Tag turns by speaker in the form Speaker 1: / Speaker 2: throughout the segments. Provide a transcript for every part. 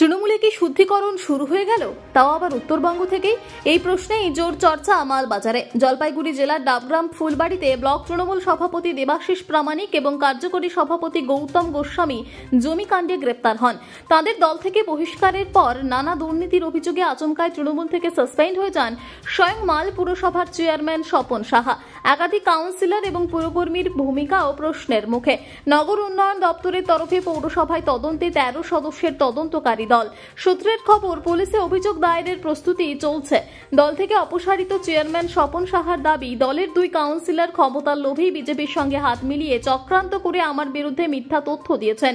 Speaker 1: তৃণমূলে কি শুদ্ধিকরণ শুরু হয়ে গেল, তাও আবার উত্তরবঙ্গ থেকেই? এই প্রশ্নেই জোর চর্চা মালবাজারে। জলপাইগুড়ি জেলার ডাবগ্রাম ফুলবাড়িতে ব্লক তৃণমূল সভাপতি দেবাশিস প্রামাণিক এবং কার্যকরী সভাপতি গৌতম গোস্বামী জমিকাণ্ডে গ্রেপ্তার হন। তাদের দল থেকে বহিষ্কারের পর নানা দুর্নীতির অভিযোগে আচমকায় তৃণমূল থেকে সাসপেন্ড হয়ে যান স্বয়ং মাল পুরসভার চেয়ারম্যান স্বপন সাহা। একাধিক কাউন্সিলর এবং পুরকর্মীর ভূমিকাও প্রশ্নের মুখে। নগর উন্নয়ন দপ্তরের তরফে পৌরসভায় তদন্তে 13 সদস্যের তদন্তকারী দল। সূত্রের খবর, পুলিশে অভিযোগ দায়েরের প্রস্তুতি চলছে। দল থেকে অপসারিত চেয়ারম্যান স্বপন সাহার দাবি, দলের 2 কাউন্সিলর ক্ষমতার লোভেই বিজেপির সঙ্গে হাত মিলিয়ে চক্রান্ত করে আমার বিরুদ্ধে মিথ্যা তথ্য দিয়েছেন।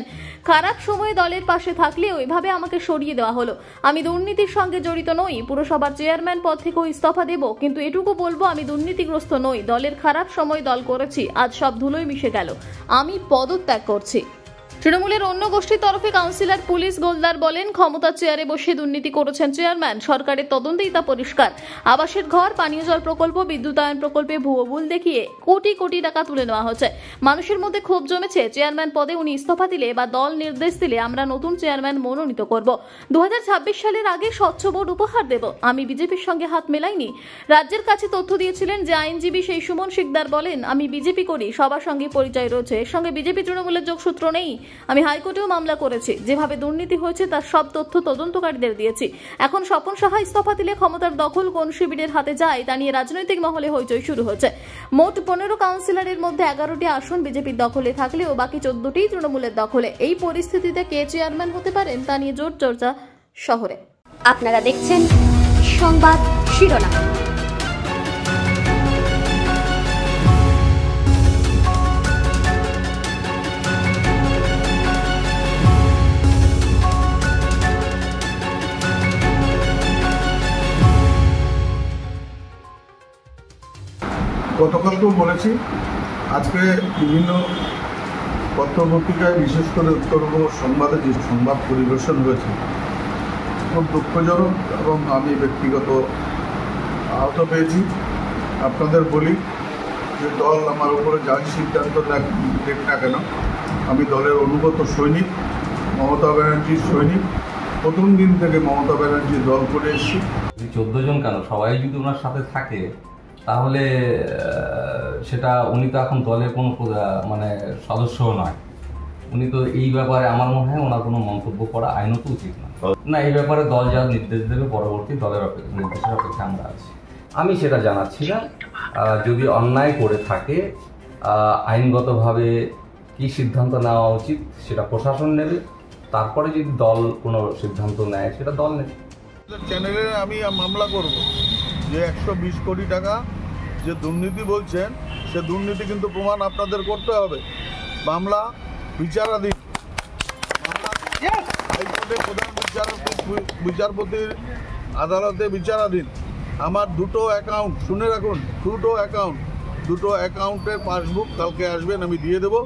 Speaker 1: খারাপ সময়ে দলের পাশে থাকলেও এভাবে আমাকে সরিয়ে দেওয়া হলো। আমি দুর্নীতির সঙ্গে জড়িত নই, পুরসভার চেয়ারম্যান পদ থেকেও ইস্তফা দেব, কিন্তু এটুকু বলবো আমি দুর্নীতিগ্রস্ত নই। দলের খারাপ সময় দল করেছি, আজ সব ধুলোয় মিশে গেল, আমি পদত্যাগ করছি। তৃণমূলের অন্য গোষ্ঠীর তরফে কাউন্সিলর পুলিশ গোলদার বলেন, ক্ষমতার চেয়ারে বসে দুর্নীতি করেছেন চেয়ারম্যান, সরকারের তদন্তেই তা পরিষ্কার। আবাসের ঘর, পানীয় জল প্রকল্প, বিদ্যুতায়ন প্রকল্পে ভুয়ো ভুল দেখিয়ে কোটি কোটি টাকা তুলে নেওয়া হচ্ছে। মানুষের মধ্যে ক্ষোভ জমেছে। চেয়ারম্যান পদে উনি ইস্তফা দিলে বা দল নির্দেশ দিলে আমরা নতুন চেয়ারম্যান মনোনীত করব। 2026 সালের আগে স্বচ্ছ বোর্ড উপহার দেব। আমি বিজেপির সঙ্গে হাত মেলাইনি। রাজ্যের কাছে তথ্য দিয়েছিলেন যে আইনজীবী সেই সুমন শিকদার বলেন, আমি বিজেপি করি, সবার সঙ্গে পরিচয় রয়েছে, এর সঙ্গে বিজেপি তৃণমূলের যোগসূত্র নেই। আমি হাইকোর্টেও মামলা করেছি, যেভাবে দুর্নীতি হয়েছে তার সব তথ্য তদন্তকারীদের দিয়েছি। এখন স্বপন সাহা ইস্তফা দিলে ক্ষমতার দখল কোন শিবিরের হাতে যায় তা নিয়ে রাজনৈতিক মহলে হইচই শুরু হয়েছে। মোট 15 কাউন্সিলরের মধ্যে 11টি আসন বিজেপির দখলে থাকলেও বাকি 14টিই তৃণমূলের দখলে। এই পরিস্থিতিতে কে চেয়ারম্যান হতে পারেন তা নিয়ে জোর চর্চা শহরে।
Speaker 2: আপনারা দেখছেন সংবাদ শিরোনাম।
Speaker 3: গতকালকেও বলেছি, আজকে বিভিন্ন পত্রপত্রিকায় বিশেষ করে উত্তরবঙ্গ সংবাদে যে সংবাদ পরিবেশন হয়েছে খুব দুঃখজনক এবং আমি ব্যক্তিগত আহত পেয়েছি। আপনাদের বলি যে দল আমার উপরে যাই সিদ্ধান্ত দেখ না কেন, আমি দলের অনুগত সৈনিক, মমতা ব্যানার্জির সৈনিক। প্রথম দিন থেকে মমতা ব্যানার্জির দল করে এসেছি।
Speaker 4: 14 জন কেন, সবাই যদি ওনার সাথে থাকে তাহলে সেটা উনি তো এখন দলের কোনো সদস্যও নয়। উনি তো এই ব্যাপারে আমার মনে হয় ওনার কোনো মন্তব্য করা আইনত উচিত না। এই ব্যাপারে দল যা নির্দেশ দেবে পরবর্তী দলের নির্দেশের অপেক্ষা আমরা আছি। আমি সেটা জানাচ্ছি না। যদি অন্যায় করে থাকে আইনগতভাবে কি সিদ্ধান্ত নেওয়া উচিত সেটা প্রশাসন নেবে, তারপরে যদি দল কোনো সিদ্ধান্ত নেয় সেটা দল নেবে।
Speaker 3: চ্যানেলে আমি মামলা করব যে 120 কোটি টাকা যে দুর্নীতি বলছেন, সে দুর্নীতি কিন্তু প্রমাণ আপনাদের করতে হবে। মামলা বিচারাধীন, হাইকোর্টের প্রধান বিচারপতির আদালতে বিচারাধীন। আমার 2টো অ্যাকাউন্ট, শুনে রাখুন, 2টো অ্যাকাউন্টের পাসবুক কালকে আসবেন, আমি দিয়ে দেবো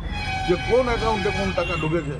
Speaker 3: যে কোন অ্যাকাউন্টে কোন টাকা ঢুকেছে।